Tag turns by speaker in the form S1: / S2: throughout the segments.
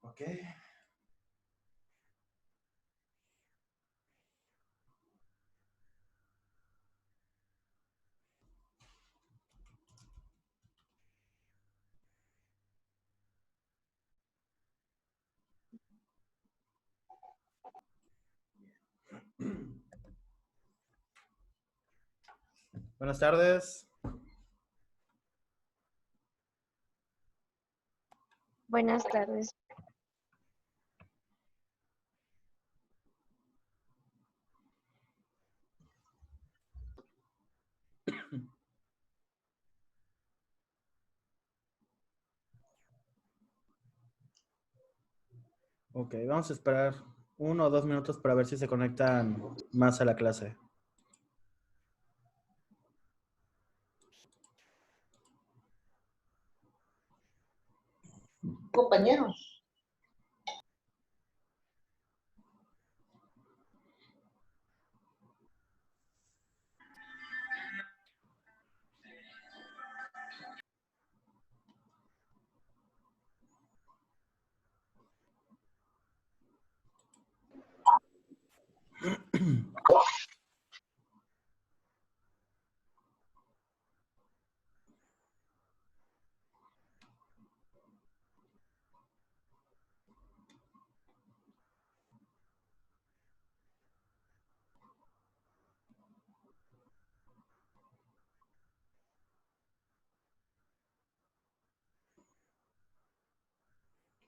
S1: Ok. Buenas tardes.
S2: Buenas tardes.
S1: Ok, vamos a esperar 1 o 2 minutos para ver si se conectan más a la clase.
S3: Compañeros.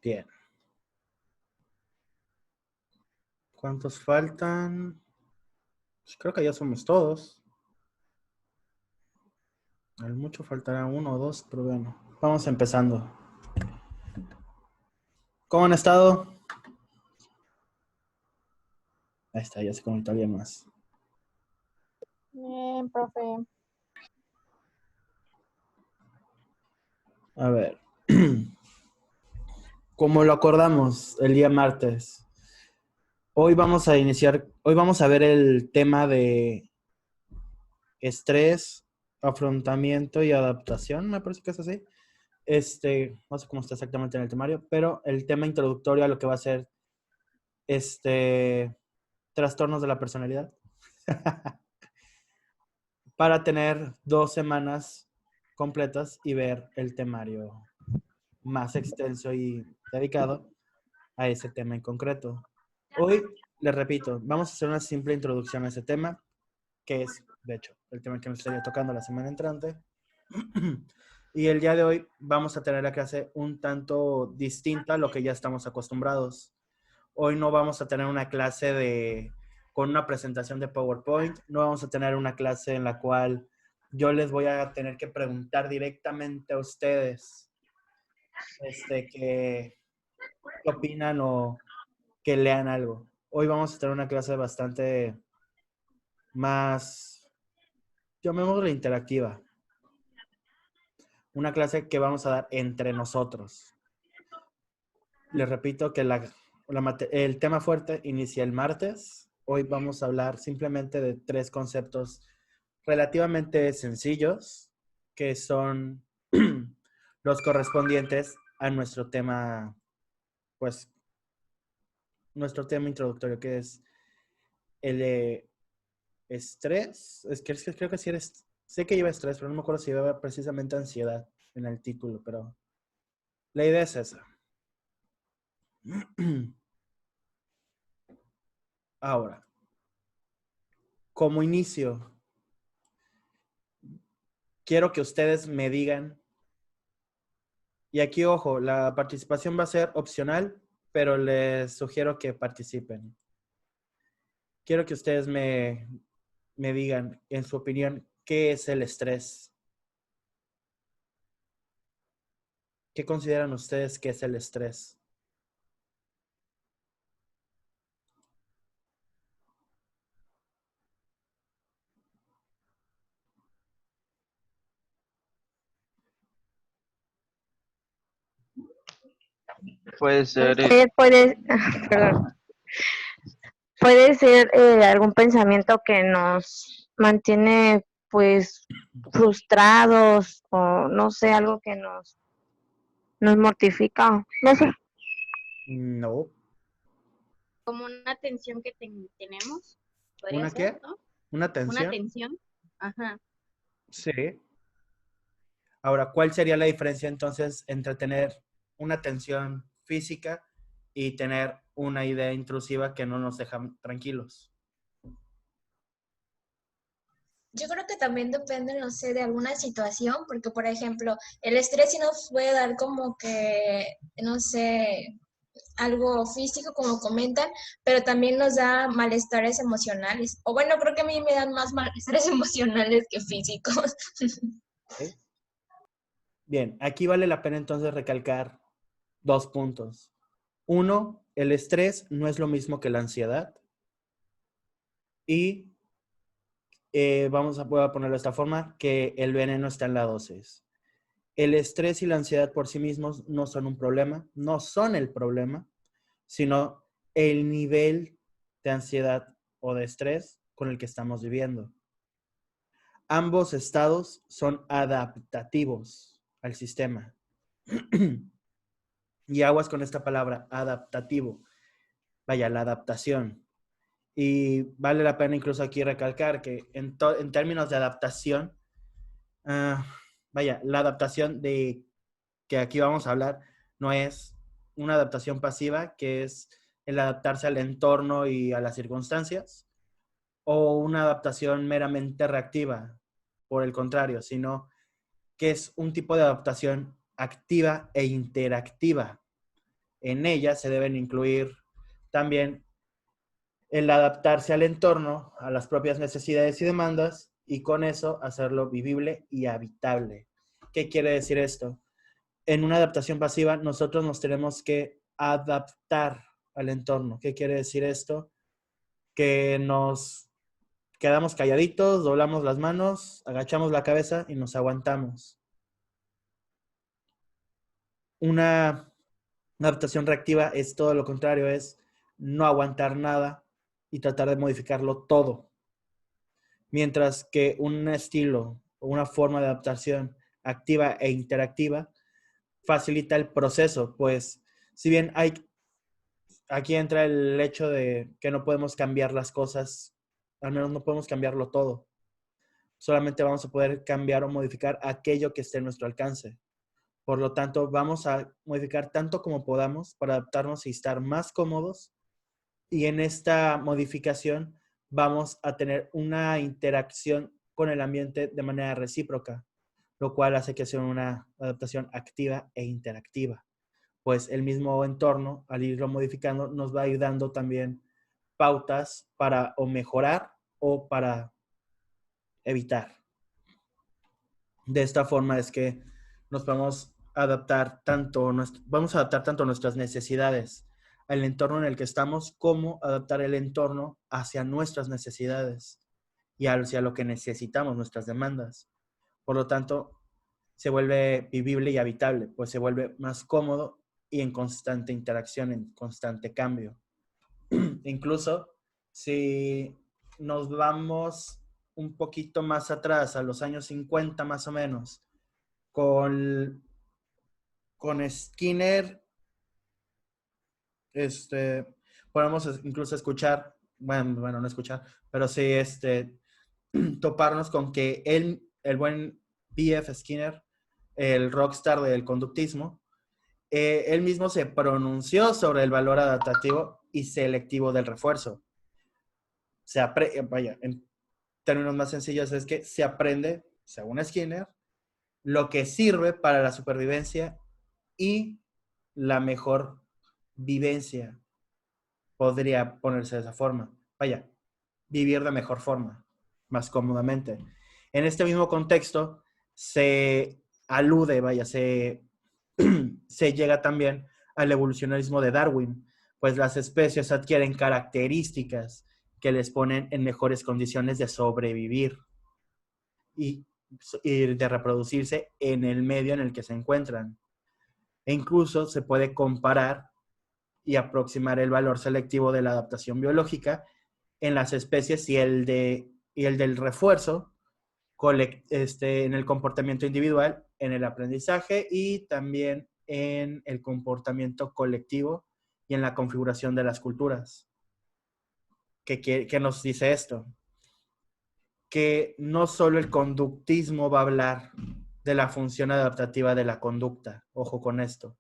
S1: Bien. ¿Cuántos faltan? Pues creo que ya somos todos. Al mucho faltará 1 o 2, pero bueno. Vamos empezando. ¿Cómo han estado? Ahí está, ya se conectó alguien más.
S2: Bien, profe.
S1: A ver. Como lo acordamos el día martes, hoy vamos a ver el tema de estrés, afrontamiento y adaptación, me parece que es así. No sé cómo está exactamente en el temario, pero el tema introductorio a lo que va a ser trastornos de la personalidad. Para tener 2 semanas completas y ver el temario más extenso y dedicado a ese tema en concreto. Hoy, les repito, vamos a hacer una simple introducción a ese tema, que es, de hecho, el tema que nos estaría tocando la semana entrante. Y el día de hoy vamos a tener la clase un tanto distinta a lo que ya estamos acostumbrados. Hoy no vamos a tener una clase con una presentación de PowerPoint, no vamos a tener una clase en la cual yo les voy a tener que preguntar directamente a ustedes qué opinan o que lean algo. Hoy vamos a tener una clase bastante más, llamémosla interactiva. Una clase que vamos a dar entre nosotros. Les repito que el tema fuerte inicia el martes. Hoy vamos a hablar simplemente de 3 conceptos relativamente sencillos, que son los correspondientes a nuestro tema, pues, nuestro tema introductorio, que es el de estrés. Creo que sí eres, sé que lleva estrés, pero no me acuerdo si lleva precisamente ansiedad en el título, pero la idea es esa. Ahora, como inicio, quiero que ustedes me digan, y aquí ojo, la participación va a ser opcional, pero les sugiero que participen. Quiero que ustedes me digan, en su opinión, ¿qué es el estrés? ¿Qué consideran ustedes que es el estrés?
S4: Puede ser,
S2: Perdón. Puede ser algún pensamiento que nos mantiene, pues, frustrados o no sé, algo que nos mortifica. No sé.
S1: No.
S3: Como una tensión que tenemos. Podría
S1: ¿Una
S3: ser,
S1: qué?
S3: ¿no?
S1: ¿Una
S3: Una
S1: tensión?
S3: tensión. Ajá.
S1: Sí. Ahora, ¿cuál sería la diferencia entonces entre tener una tensión física y tener una idea intrusiva que no nos deja tranquilos?
S5: Yo creo que también depende, no sé, de alguna situación, porque por ejemplo, el estrés sí nos puede dar como que, no sé, algo físico, como comentan, pero también nos da malestares emocionales. O bueno, creo que a mí me dan más malestares emocionales que físicos.
S1: ¿Ok? Bien, aquí vale la pena entonces recalcar 2 puntos. Uno, el estrés no es lo mismo que la ansiedad. Y voy a ponerlo de esta forma, que el veneno está en la dosis. El estrés y la ansiedad por sí mismos no son un problema, no son el problema, sino el nivel de ansiedad o de estrés con el que estamos viviendo. Ambos estados son adaptativos al sistema. Y aguas con esta palabra, adaptativo. Vaya, la adaptación. Y vale la pena incluso aquí recalcar que en términos de adaptación, vaya, la adaptación de que aquí vamos a hablar no es una adaptación pasiva, que es el adaptarse al entorno y a las circunstancias, o una adaptación meramente reactiva, por el contrario, sino que es un tipo de adaptación activa e interactiva. En ella se deben incluir también el adaptarse al entorno, a las propias necesidades y demandas, y con eso hacerlo vivible y habitable. ¿Qué quiere decir esto? En una adaptación pasiva, nosotros nos tenemos que adaptar al entorno. ¿Qué quiere decir esto? Que nos quedamos calladitos, doblamos las manos, agachamos la cabeza y nos aguantamos. Una adaptación reactiva es todo lo contrario, es no aguantar nada y tratar de modificarlo todo. Mientras que un estilo o una forma de adaptación activa e interactiva facilita el proceso, pues si bien aquí entra el hecho de que no podemos cambiar las cosas, al menos no podemos cambiarlo todo. Solamente vamos a poder cambiar o modificar aquello que esté en nuestro alcance. Por lo tanto, vamos a modificar tanto como podamos para adaptarnos y estar más cómodos. Y en esta modificación vamos a tener una interacción con el ambiente de manera recíproca, lo cual hace que sea una adaptación activa e interactiva. Pues el mismo entorno, al irlo modificando, nos va a ir dando también pautas para o mejorar o para evitar. De esta forma es que nos vamos a adaptar vamos a adaptar tanto nuestras necesidades al entorno en el que estamos, como adaptar el entorno hacia nuestras necesidades y hacia lo que necesitamos, nuestras demandas. Por lo tanto, se vuelve vivible y habitable, pues se vuelve más cómodo y en constante interacción, en constante cambio. Incluso si nos vamos un poquito más atrás, a los años 50 más o menos, con Skinner, podemos incluso escuchar, bueno, no escuchar, pero sí toparnos con que el buen B.F. Skinner, el rockstar del conductismo, él mismo se pronunció sobre el valor adaptativo y selectivo del refuerzo. Vaya, en términos más sencillos es que se aprende, según Skinner, lo que sirve para la supervivencia y la mejor vivencia. Podría ponerse de esa forma. Vaya, vivir de mejor forma, más cómodamente. En este mismo contexto se alude, vaya, se llega también al evolucionismo de Darwin, pues las especies adquieren características que les ponen en mejores condiciones de sobrevivir y de reproducirse en el medio en el que se encuentran. E incluso se puede comparar y aproximar el valor selectivo de la adaptación biológica en las especies y el del refuerzo en el comportamiento individual, en el aprendizaje y también en el comportamiento colectivo y en la configuración de las culturas. ¿Qué nos dice esto? Que no solo el conductismo va a hablar de la función adaptativa de la conducta, ojo con esto,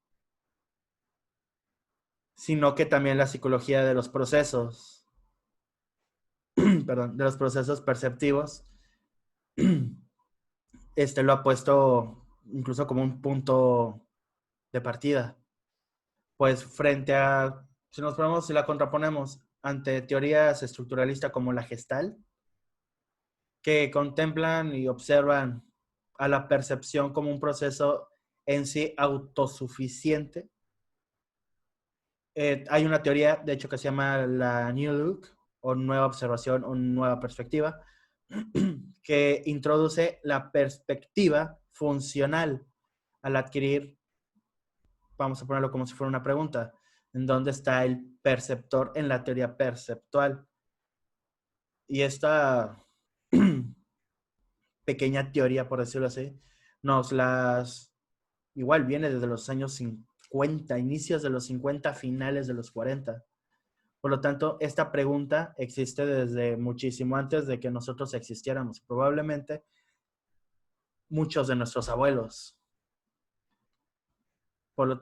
S1: sino que también la psicología de los procesos, perdón, de los procesos perceptivos, lo ha puesto incluso como un punto de partida. Pues frente a, si la contraponemos ante teorías estructuralistas como la Gestalt, que contemplan y observan a la percepción como un proceso en sí autosuficiente. Hay una teoría, de hecho, que se llama la New Look, o nueva observación, o nueva perspectiva, que introduce la perspectiva funcional al adquirir, vamos a ponerlo como si fuera una pregunta, ¿en dónde está el perceptor en la teoría perceptual? Y esta pequeña teoría, por decirlo así, igual viene desde los años 50, inicios de los 50, finales de los 40. Por lo tanto, esta pregunta existe desde muchísimo antes de que nosotros existiéramos. Probablemente muchos de nuestros abuelos.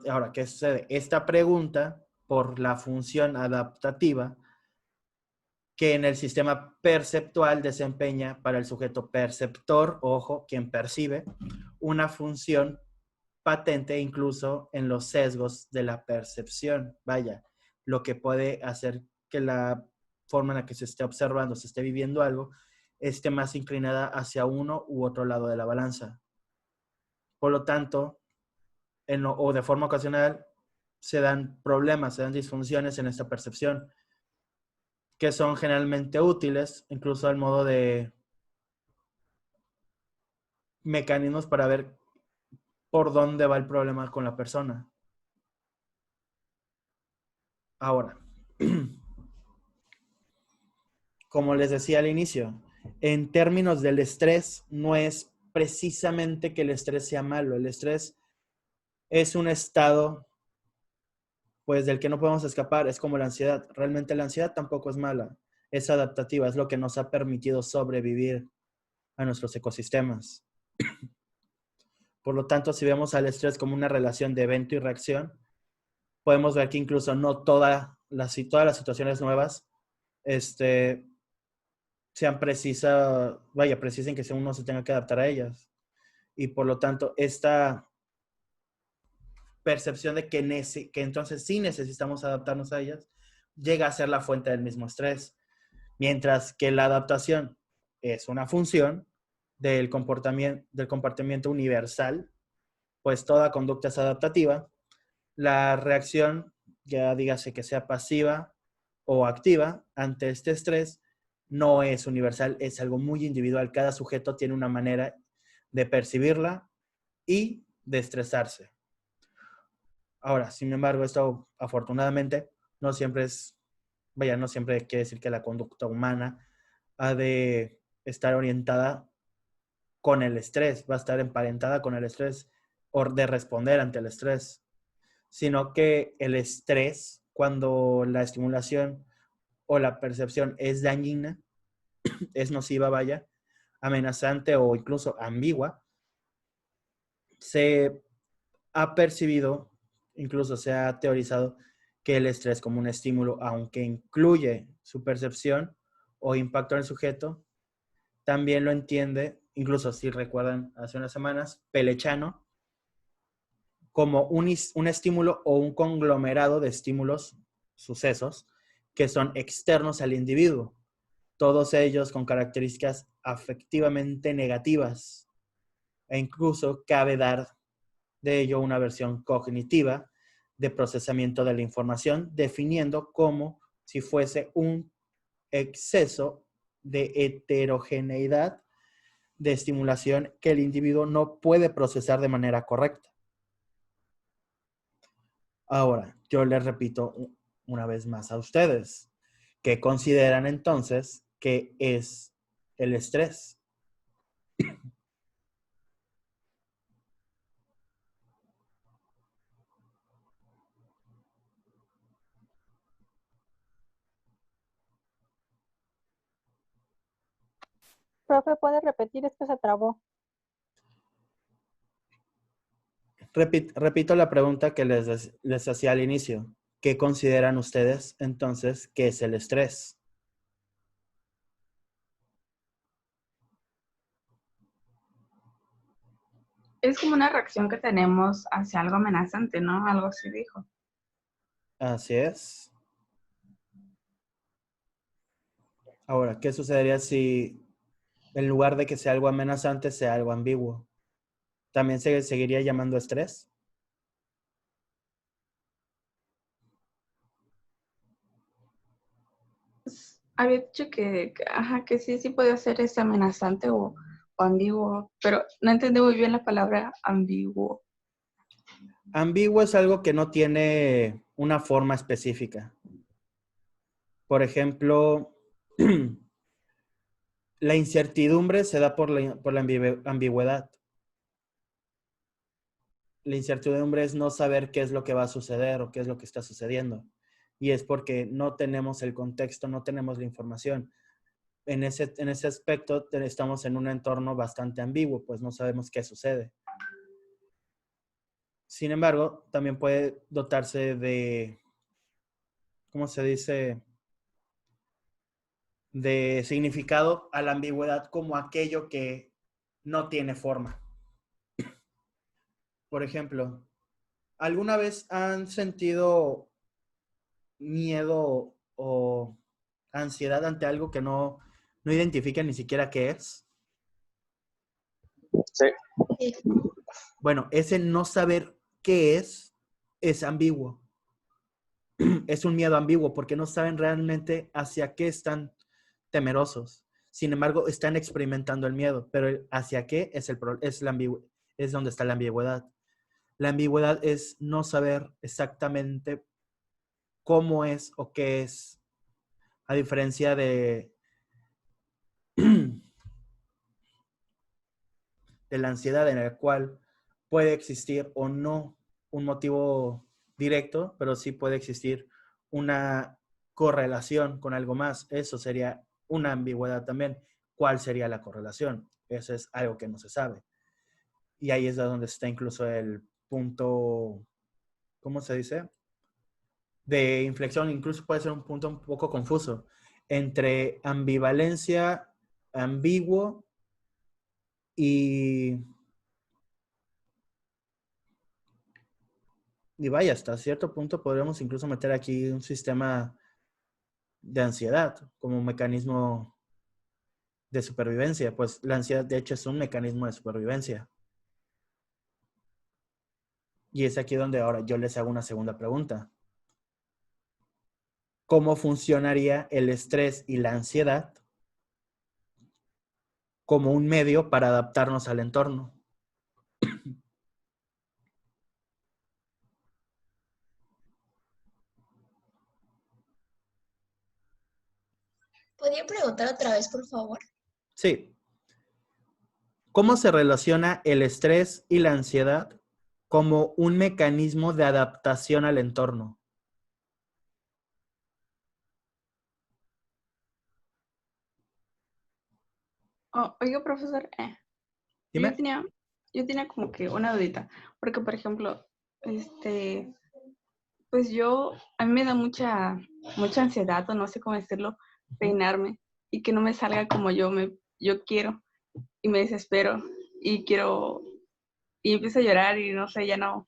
S1: Ahora, ¿qué sucede? Esta pregunta, por la función adaptativa que en el sistema perceptual desempeña para el sujeto perceptor, ojo, quien percibe, una función patente incluso en los sesgos de la percepción. Vaya, lo que puede hacer que la forma en la que se esté observando, se esté viviendo algo, esté más inclinada hacia uno u otro lado de la balanza. Por lo tanto, o de forma ocasional, se dan problemas, se dan disfunciones en esta percepción, que son generalmente útiles, incluso al modo de mecanismos para ver por dónde va el problema con la persona. Ahora, como les decía al inicio, en términos del estrés, no es precisamente que el estrés sea malo. El estrés es un estado, pues, del que no podemos escapar. Es como la ansiedad. Realmente la ansiedad tampoco es mala. Es adaptativa. Es lo que nos ha permitido sobrevivir a nuestros ecosistemas. Por lo tanto, si vemos al estrés como una relación de evento y reacción, podemos ver que incluso no todas las situaciones nuevas precisen que uno se tenga que adaptar a ellas. Y por lo tanto, esta percepción de que entonces sí necesitamos adaptarnos a ellas, llega a ser la fuente del mismo estrés. Mientras que la adaptación es una función del comportamiento universal, pues toda conducta es adaptativa. La reacción, ya dígase que sea pasiva o activa ante este estrés, no es universal, es algo muy individual. Cada sujeto tiene una manera de percibirla y de estresarse. Ahora, sin embargo, esto afortunadamente no siempre quiere decir que la conducta humana ha de estar orientada con el estrés, va a estar emparentada con el estrés o de responder ante el estrés, sino que el estrés, cuando la estimulación o la percepción es dañina, es nociva, amenazante o incluso ambigua, se ha percibido, incluso se ha teorizado, que el estrés como un estímulo, aunque incluye su percepción o impacto en el sujeto, también lo entiende, incluso si recuerdan hace unas semanas, Pelechano, como un estímulo o un conglomerado de estímulos, sucesos, que son externos al individuo, todos ellos con características afectivamente negativas, e incluso cabe dar de ello una versión cognitiva de procesamiento de la información, definiendo como si fuese un exceso de heterogeneidad de estimulación que el individuo no puede procesar de manera correcta. Ahora, yo les repito una vez más a ustedes, ¿qué consideran entonces que es el estrés?
S6: Profe, ¿puede repetir? Es que se trabó.
S1: Repito la pregunta que les hacía al inicio. ¿Qué consideran ustedes entonces que es el estrés?
S7: Es como una reacción que tenemos hacia algo amenazante, ¿no? Algo así dijo.
S1: Así es. Ahora, ¿qué sucedería si en lugar de que sea algo amenazante, sea algo ambiguo? ¿También se seguiría llamando estrés?
S7: Había dicho que sí podía ser ese amenazante o ambiguo, pero no entendí muy bien la palabra ambiguo.
S1: Ambiguo es algo que no tiene una forma específica. Por ejemplo, la incertidumbre se da por la ambigüedad. La incertidumbre es no saber qué es lo que va a suceder o qué es lo que está sucediendo. Y es porque no tenemos el contexto, no tenemos la información. En ese aspecto estamos en un entorno bastante ambiguo, pues no sabemos qué sucede. Sin embargo, también puede dotarse de, ¿cómo se dice? De significado a la ambigüedad como aquello que no tiene forma. Por ejemplo, ¿alguna vez han sentido miedo o ansiedad ante algo que no identifican ni siquiera qué es?
S4: Sí.
S5: Sí.
S1: Bueno, ese no saber qué es ambiguo. Es un miedo ambiguo porque no saben realmente hacia qué están temerosos. Sin embargo, están experimentando el miedo, pero hacia qué es donde está la ambigüedad. La ambigüedad es no saber exactamente cómo es o qué es, a diferencia de la ansiedad, en la cual puede existir o no un motivo directo, pero sí puede existir una correlación con algo más. Eso sería una ambigüedad también. ¿Cuál sería la correlación? Eso es algo que no se sabe. Y ahí es donde está incluso el punto, ¿cómo se dice? De inflexión. Incluso puede ser un punto un poco confuso entre ambivalencia, ambiguo y vaya, hasta cierto punto podríamos incluso meter aquí un sistema de ansiedad como un mecanismo de supervivencia. Pues la ansiedad, de hecho, es un mecanismo de supervivencia. Y es aquí donde ahora yo les hago una segunda pregunta. ¿Cómo funcionaría el estrés y la ansiedad como un medio para adaptarnos al entorno?
S5: ¿Podría preguntar otra vez, por favor?
S1: Sí. ¿Cómo se relaciona el estrés y la ansiedad como un mecanismo de adaptación al entorno?
S7: Oh, oiga, profesor,
S1: Dime.
S7: yo tenía como que una dudita, porque por ejemplo, pues a mí me da mucha ansiedad, o no sé cómo decirlo, peinarme y que no me salga como yo quiero y me desespero y y empiezo a llorar y no sé, ya no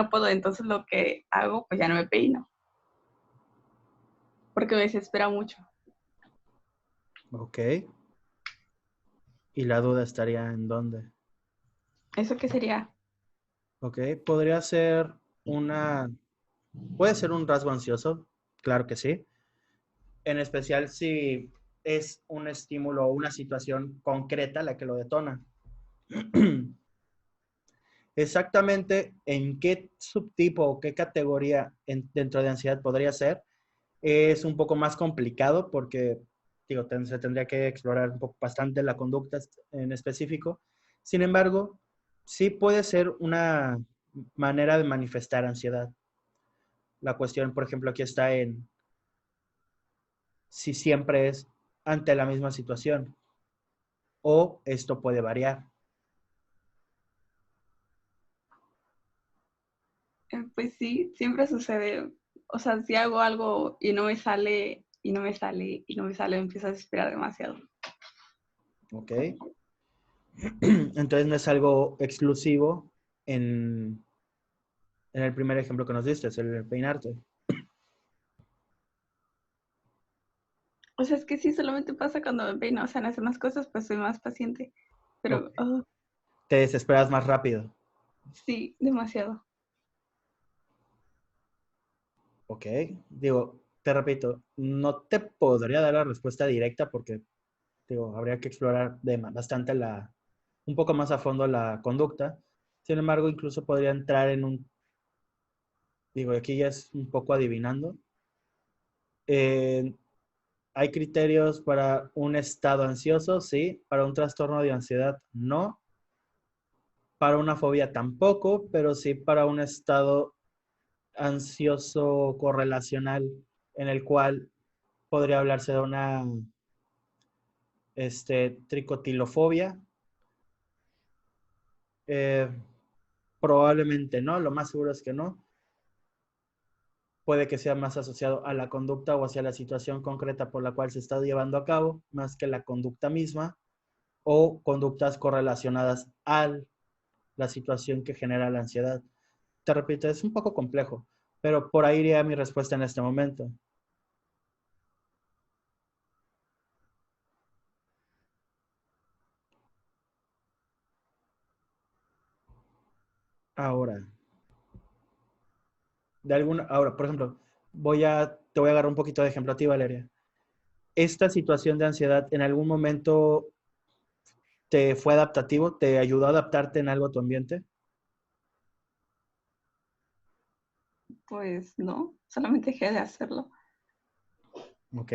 S7: puedo, entonces lo que hago, pues ya no me peino, porque me desespera mucho.
S1: Ok. ¿Y la duda estaría en dónde?
S7: ¿Eso qué sería?
S1: Ok. Podría ser puede ser un rasgo ansioso, claro que sí. En especial si es un estímulo o una situación concreta la que lo detona. Exactamente en qué subtipo o qué categoría dentro de ansiedad podría ser es un poco más complicado porque digo, se tendría que explorar un poco bastante la conducta en específico. Sin embargo, sí puede ser una manera de manifestar ansiedad. La cuestión, por ejemplo, aquí está en si siempre es ante la misma situación o esto puede variar.
S7: Pues sí, siempre sucede. O sea, si hago algo y no me sale, y no me sale, y no me sale, me empiezo a desesperar demasiado.
S1: ¿Ok? Entonces no es algo exclusivo en el primer ejemplo que nos diste, es el peinarte.
S7: O sea, es que sí, solamente pasa cuando me peino. O sea, en hacer más cosas, pues soy más paciente. Pero,
S1: Ok. Te desesperas más rápido.
S7: sí, demasiado.
S1: Ok. Digo, te repito, no te podría dar la respuesta directa porque, digo, habría que explorar bastante un poco más a fondo la conducta. Sin embargo, incluso podría entrar en digo, aquí ya es un poco adivinando. Eh, ¿Hay criterios para un estado ansioso? Sí. ¿Para un trastorno de ansiedad? No. Para una fobia tampoco, pero sí para un estado ansioso correlacional en el cual podría hablarse de una tricotilofobia. Eh, Probablemente no, lo más seguro es que no. Puede que sea más asociado a la conducta o hacia la situación concreta por la cual se está llevando a cabo, más que la conducta misma, o conductas correlacionadas a la situación que genera la ansiedad. Te repito, es un poco complejo, pero por ahí iría mi respuesta en este momento. Ahora, ahora, por ejemplo, te voy a agarrar un poquito de ejemplo a ti, Valeria. ¿Esta situación de ansiedad en algún momento te fue adaptativo? ¿Te ayudó a adaptarte en algo a tu ambiente?
S7: Pues no, solamente dejé de hacerlo.
S1: Ok.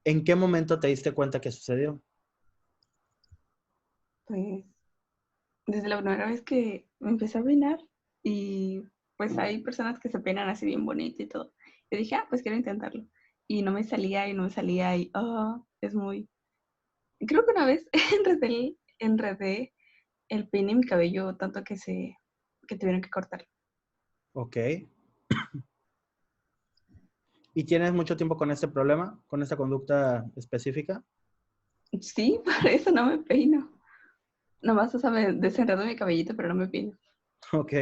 S1: ¿En qué momento te diste cuenta que sucedió?
S7: Pues desde la primera vez que me empecé a peinar y pues hay personas que se peinan así bien bonito y todo. Yo dije, pues quiero intentarlo. Y no me salía y no me salía y es muy... Creo que una vez enredé el peine en mi cabello tanto que tuvieron que cortarlo.
S1: Ok. ¿Y tienes mucho tiempo con este problema, con esta conducta específica?
S7: Sí, por eso no me peino. Nomás, o sea, me desenredo mi cabellito, pero no me peino.
S1: Ok.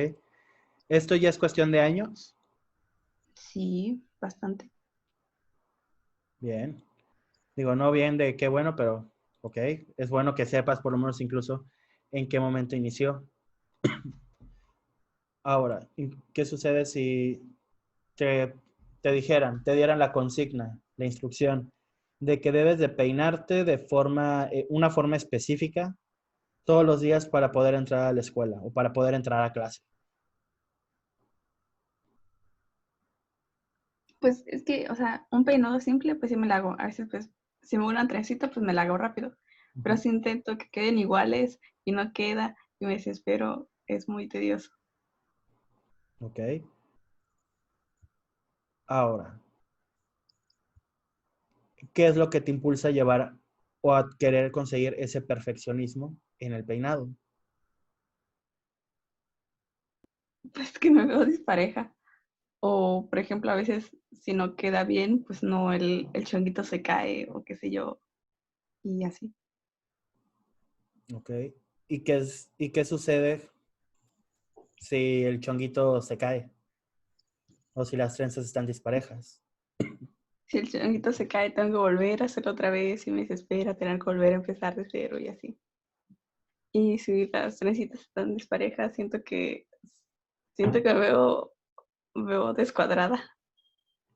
S1: ¿Esto ya es cuestión de años?
S7: Sí, bastante.
S1: Bien. Digo, no bien de qué bueno, pero ok. Es bueno que sepas por lo menos incluso en qué momento inició. Ahora, ¿qué sucede si te, te dieran la consigna, la instrucción de que debes de peinarte de una forma específica todos los días para poder entrar a la escuela o para poder entrar a clase?
S7: Pues es que, o sea, un peinado simple, pues sí me lo hago. A veces, pues, si me hago una trencita, pues me la hago rápido. Pero
S1: Ujú.
S7: si intento que queden iguales y no queda y me desespero, es muy tedioso.
S1: Ok. Ahora, ¿qué es lo que te impulsa a llevar o a querer conseguir ese perfeccionismo en el peinado?
S7: Pues que me veo dispareja. O, por ejemplo, a veces si no queda bien, pues no, el chonguito se cae o qué sé yo, y así.
S1: Ok. ¿Y qué sucede si el chonguito se cae o si las trenzas están disparejas?
S7: Si el chonguito se cae, tengo que volver a hacerlo otra vez y me desespera tener que volver a empezar de cero y así. Y si las trencitas están disparejas, siento que veo descuadrada.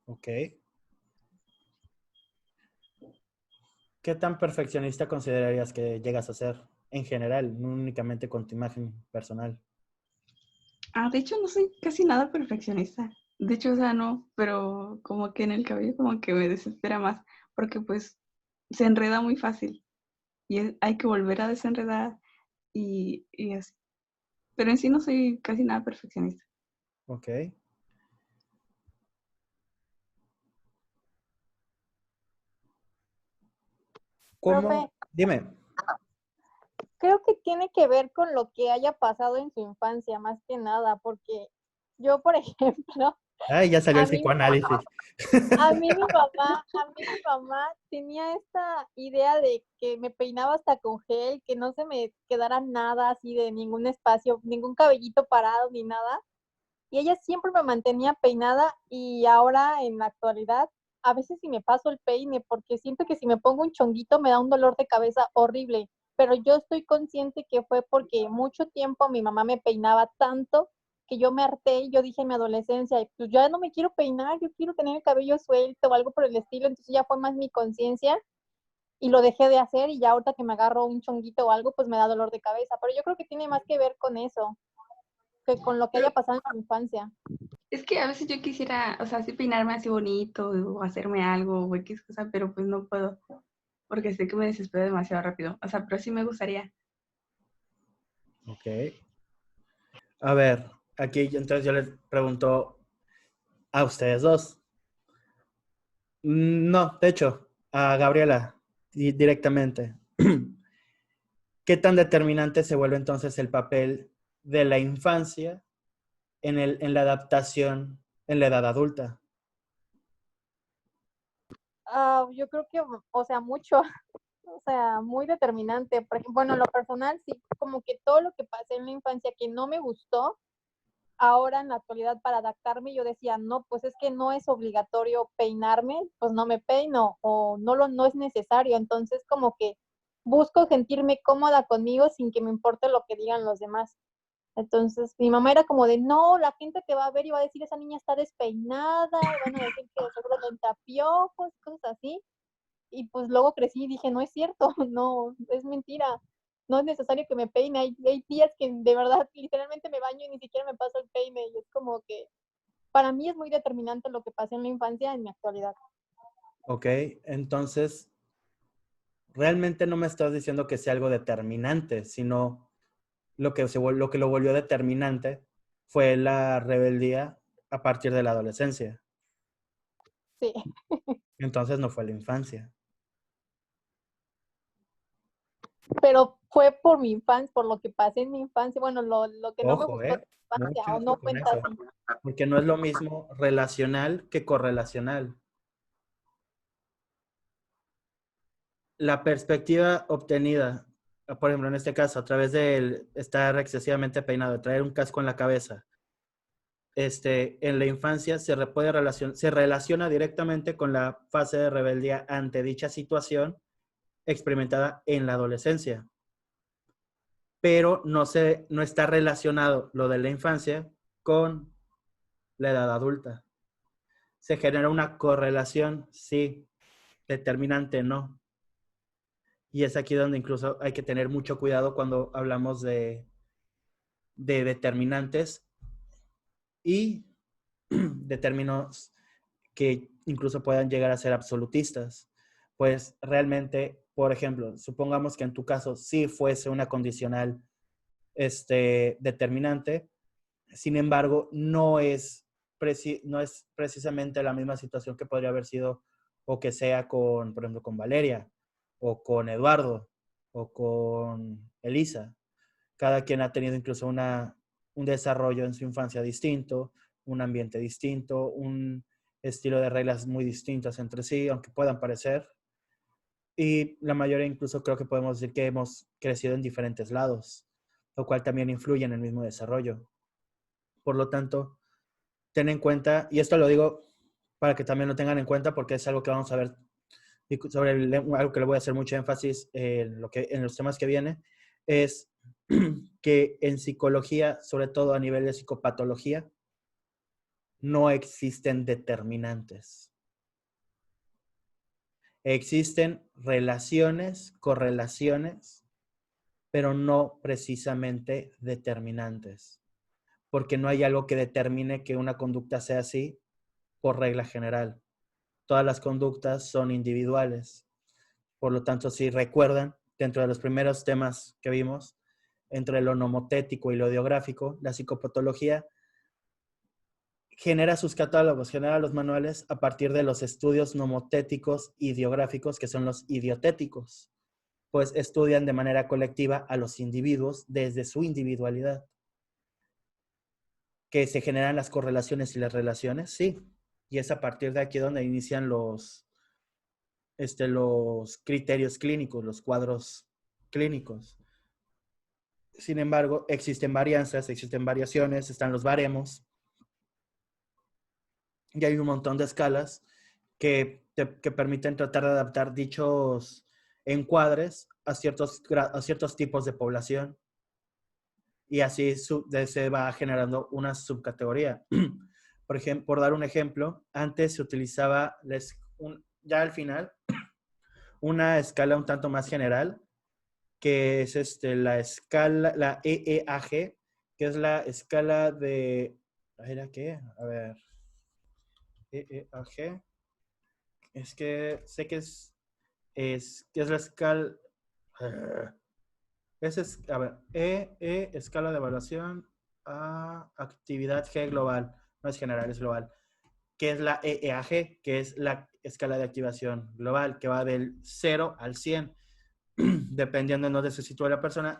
S1: Ok. ¿Qué tan perfeccionista considerarías que llegas a ser en general, no únicamente con tu imagen personal?
S7: De hecho, no soy casi nada perfeccionista. De hecho, o sea, no, pero como que en el cabello como que me desespera más, porque pues se enreda muy fácil y hay que volver a desenredar y así. Pero en sí no soy casi nada perfeccionista.
S1: Ok. ¿Cómo?
S6: Profe.
S1: Dime.
S6: Creo que tiene que ver con lo que haya pasado en su infancia, más que nada, porque yo, por ejemplo,
S1: Ay, ya salió
S6: a
S1: el
S6: mí,
S1: psicoanálisis.
S6: a mí mi mamá tenía esta idea de que me peinaba hasta con gel, que no se me quedara nada así de ningún espacio, ningún cabellito parado ni nada. Y ella siempre me mantenía peinada y ahora en la actualidad a veces sí me paso el peine porque siento que si me pongo un chonguito me da un dolor de cabeza horrible, pero yo estoy consciente que fue porque mucho tiempo mi mamá me peinaba tanto que yo me harté y yo dije en mi adolescencia, pues ya no me quiero peinar, yo quiero tener el cabello suelto o algo por el estilo, entonces ya fue más mi conciencia y lo dejé de hacer y ya ahorita que me agarro un chonguito o algo, pues me da dolor de cabeza, pero yo creo que tiene más que ver con eso, que con lo que haya pasado en mi infancia.
S7: Es que a veces yo quisiera, o sea, sí peinarme así bonito o hacerme algo o X cosa, pero pues no puedo porque sé que me desespero demasiado rápido. O sea, pero sí me gustaría.
S1: Ok. A ver, aquí entonces yo les pregunto a ustedes dos. No, de hecho, a Gabriela directamente. ¿Qué tan determinante se vuelve entonces el papel de la infancia en la adaptación en la edad adulta?
S6: Yo creo que, o sea, mucho, o sea, muy determinante. Por ejemplo, bueno, en lo personal, sí, como que todo lo que pasé en la infancia que no me gustó, ahora en la actualidad para adaptarme, yo decía, no, pues es que no es obligatorio peinarme, pues no me peino, o no es necesario. Entonces, como que busco sentirme cómoda conmigo sin que me importe lo que digan los demás. Entonces, mi mamá era como de, no, la gente te va a ver y va a decir, esa niña está despeinada, y van a decir que seguro le entra piojos, cosas así. Y pues luego crecí y dije, no es cierto, no, es mentira. No es necesario que me peine. Hay días que de verdad literalmente me baño y ni siquiera me paso el peine. Y es como que para mí es muy determinante lo que pasé en la infancia en mi actualidad.
S1: Ok, entonces realmente no me estás diciendo que sea algo determinante, sino lo que lo volvió determinante fue la rebeldía a partir de la adolescencia.
S6: Sí,
S1: Entonces no fue la infancia.
S6: pero fue por mi infancia, por lo que pasé en mi infancia. Bueno, lo que no me
S1: Ojo,
S6: gustó de mi infancia,
S1: mucho
S6: o no
S1: ojo con
S6: cuenta
S1: eso,
S6: así.
S1: porque no es lo mismo relacional que correlacional. La perspectiva obtenida, por ejemplo, en este caso, a través de estar excesivamente peinado, de traer un casco en la cabeza, en la infancia se relaciona directamente con la fase de rebeldía ante dicha situación experimentada en la adolescencia. Pero no está relacionado lo de la infancia con la edad adulta. Se genera una correlación, sí, determinante, no. Y es aquí donde incluso hay que tener mucho cuidado cuando hablamos de determinantes y de términos que incluso puedan llegar a ser absolutistas. Pues realmente, por ejemplo, supongamos que en tu caso sí fuese una condicional determinante, sin embargo, no es precisamente la misma situación que podría haber sido o que sea con, por ejemplo, con Valeria o con Eduardo o con Elisa. Cada quien ha tenido incluso un desarrollo en su infancia distinto, un ambiente distinto, un estilo de reglas muy distintas entre sí, aunque puedan parecer. Y la mayoría incluso creo que podemos decir que hemos crecido en diferentes lados, lo cual también influye en el mismo desarrollo. Por lo tanto, ten en cuenta, y esto lo digo para que también lo tengan en cuenta porque es algo que vamos a ver sobre algo que le voy a hacer mucho énfasis en los temas que viene, es que en psicología, sobre todo a nivel de psicopatología, no existen determinantes. Existen relaciones, correlaciones, pero no precisamente determinantes, porque no hay algo que determine que una conducta sea así por regla general. Todas las conductas son individuales. Por lo tanto, si recuerdan, dentro de los primeros temas que vimos, entre lo nomotético y lo ideográfico, la psicopatología genera sus catálogos, genera los manuales a partir de los estudios nomotéticos ideográficos, que son los idiotéticos, pues estudian de manera colectiva a los individuos desde su individualidad. Que se generan las correlaciones y las relaciones, sí. Y es a partir de aquí donde inician los criterios clínicos, los cuadros clínicos. Sin embargo, existen varianzas, existen variaciones, están los baremos. Y hay un montón de escalas que permiten tratar de adaptar dichos encuadres a ciertos tipos de población. Y así se va generando una subcategoría. Por ejemplo, por dar un ejemplo, antes se utilizaba ya al final una escala un tanto más general, que es la escala, la EEAG, que es la escala de... ¿Era qué? A ver. EEAG. Es que sé que es la escala... a ver, escala de evaluación a actividad G global. No es general, es global. Que es la EEAG, que es la escala de activación global, que va del 0 al 100. Dependiendo de dónde se sitúe la persona,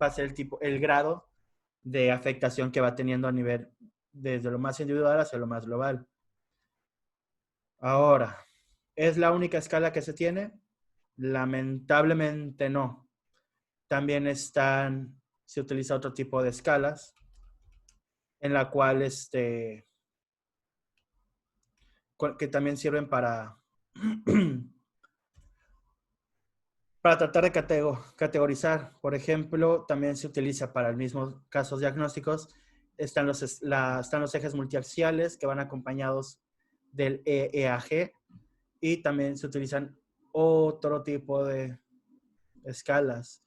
S1: va a ser el grado de afectación que va teniendo a nivel desde lo más individual hacia lo más global. Ahora, ¿es la única escala que se tiene? Lamentablemente no. También se utiliza otro tipo de escalas en la cual que también sirven para tratar de categorizar. Por ejemplo, también se utiliza para el mismo casos diagnósticos. Están los ejes multiaxiales que van acompañados del EEAG, y también se utilizan otro tipo de escalas,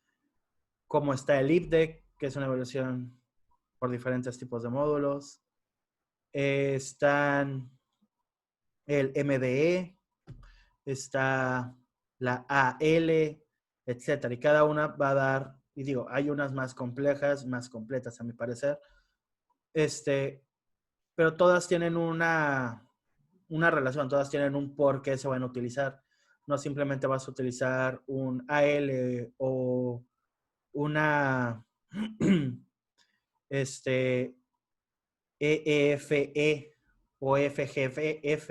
S1: como está el IPDEC, que es una evaluación por diferentes tipos de módulos. Están el MDE, está la AL, etcétera. Y cada una va a dar, y digo, hay unas más complejas, más completas a mi parecer, pero todas tienen una relación, todas tienen un por qué se van a utilizar. No simplemente vas a utilizar un AL o una EEFE o FGF,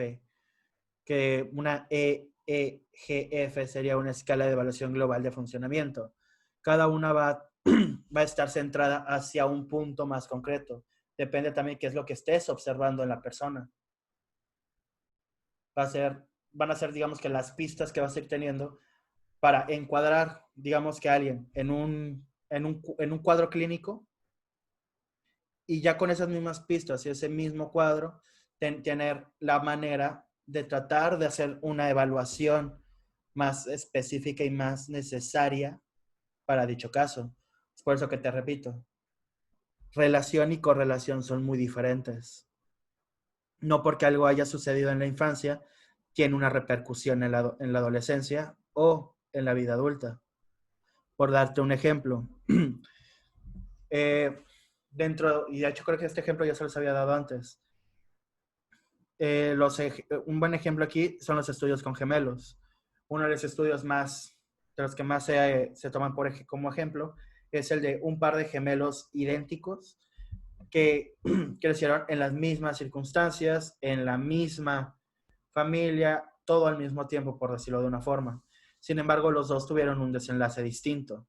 S1: que una EEGF sería una escala de evaluación global de funcionamiento. Cada una va a estar centrada hacia un punto más concreto. Depende también qué es lo que estés observando en la persona. Van a ser, digamos, que las pistas que vas a ir teniendo para encuadrar, digamos, que alguien en un cuadro clínico, y ya con esas mismas pistas y ese mismo cuadro, tener la manera de tratar de hacer una evaluación más específica y más necesaria para dicho caso. Es por eso que te repito, relación y correlación son muy diferentes. No porque algo haya sucedido en la infancia, tiene una repercusión en la adolescencia o en la vida adulta. Por darte un ejemplo, y de hecho creo que este ejemplo ya se los había dado antes. Un buen ejemplo aquí son los estudios con gemelos. Uno de los estudios de los que más se toman como ejemplo, es el de un par de gemelos idénticos que crecieron en las mismas circunstancias, en la misma familia, todo al mismo tiempo, por decirlo de una forma. Sin embargo, los dos tuvieron un desenlace distinto.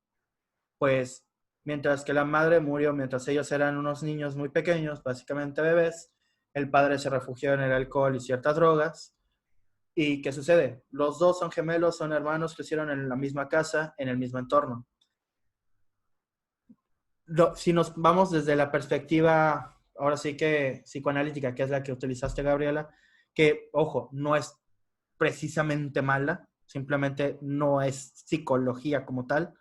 S1: Pues, mientras que la madre murió mientras ellos eran unos niños muy pequeños, básicamente bebés, el padre se refugió en el alcohol y ciertas drogas. ¿Y qué sucede? Los dos son gemelos, son hermanos, crecieron en la misma casa, en el mismo entorno. Si nos vamos desde la perspectiva, ahora sí que psicoanalítica, que es la que utilizaste, Gabriela, que, ojo, no es precisamente mala, simplemente no es psicología como tal,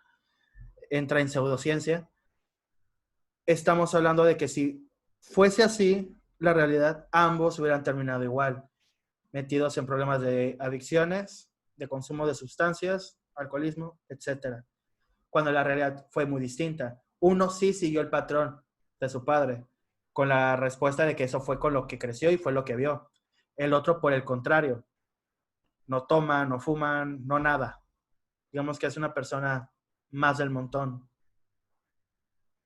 S1: entra en pseudociencia. Estamos hablando de que si fuese así, la realidad, ambos hubieran terminado igual, metidos en problemas de adicciones, de consumo de sustancias, alcoholismo, etc. Cuando la realidad fue muy distinta. Uno sí siguió el patrón de su padre, con la respuesta de que eso fue con lo que creció y fue lo que vio. El otro, por el contrario, no toma, no fuman, no nada. Digamos que es una persona más del montón.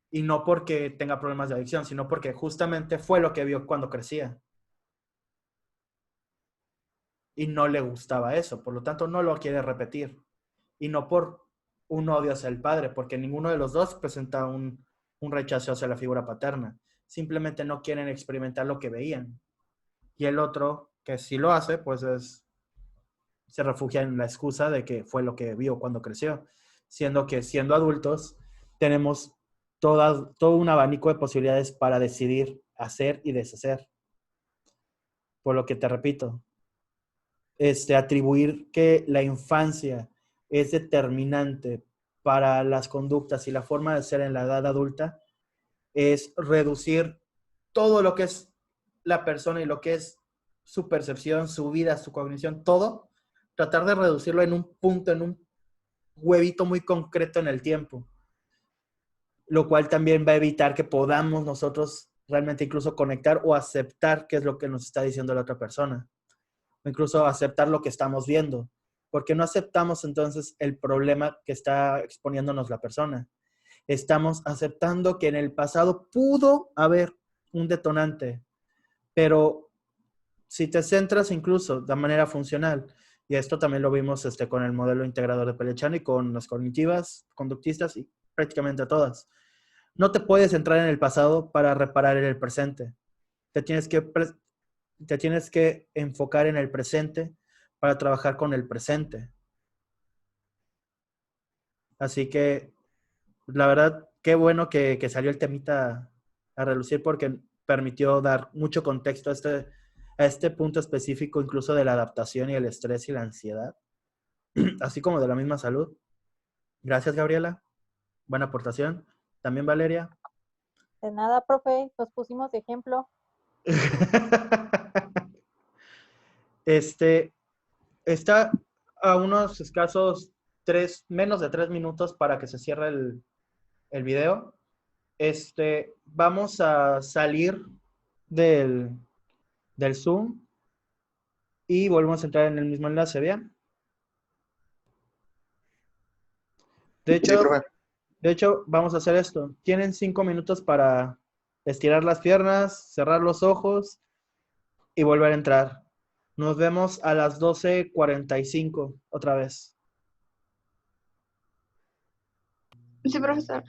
S1: Y no porque tenga problemas de adicción, sino porque justamente fue lo que vio cuando crecía. Y no le gustaba eso, por lo tanto no lo quiere repetir. Y no por un odio hacia el padre, porque ninguno de los dos presenta un rechazo hacia la figura paterna. Simplemente no quieren experimentar lo que veían. Y el otro, que sí lo hace, pues se refugia en la excusa de que fue lo que vio cuando creció. Siendo que siendo adultos tenemos todo un abanico de posibilidades para decidir hacer y deshacer. Por lo que te repito, atribuir que la infancia es determinante para las conductas y la forma de ser en la edad adulta es reducir todo lo que es la persona y lo que es su percepción, su vida, su cognición, todo, tratar de reducirlo en un punto, en un huevito muy concreto en el tiempo, lo cual también va a evitar que podamos nosotros realmente incluso conectar o aceptar qué es lo que nos está diciendo la otra persona, o incluso aceptar lo que estamos viendo, porque no aceptamos entonces el problema que está exponiéndonos la persona. Estamos aceptando que en el pasado pudo haber un detonante, pero si te centras incluso de manera funcional, y esto también lo vimos con el modelo integrador de Pelechani, con las cognitivas, conductistas y prácticamente todas, no te puedes centrar en el pasado para reparar en el presente. Te tienes que enfocar en el presente para trabajar con el presente. Así que, la verdad, qué bueno que salió el temita a relucir porque permitió dar mucho contexto a este punto específico, incluso de la adaptación y el estrés y la ansiedad, así como de la misma salud. Gracias, Gabriela. Buena aportación. También, Valeria.
S6: De nada, profe, nos pusimos de ejemplo.
S1: Está a unos escasos menos de 3 minutos para que se cierre el video. Vamos a salir del Zoom y volvemos a entrar en el mismo enlace, ¿bien? De
S8: Sí, profe.
S1: hecho, vamos a hacer esto. Tienen 5 minutos para estirar las piernas, cerrar los ojos y volver a entrar. Nos vemos a las 12:45 otra vez.
S7: Sí, profesor.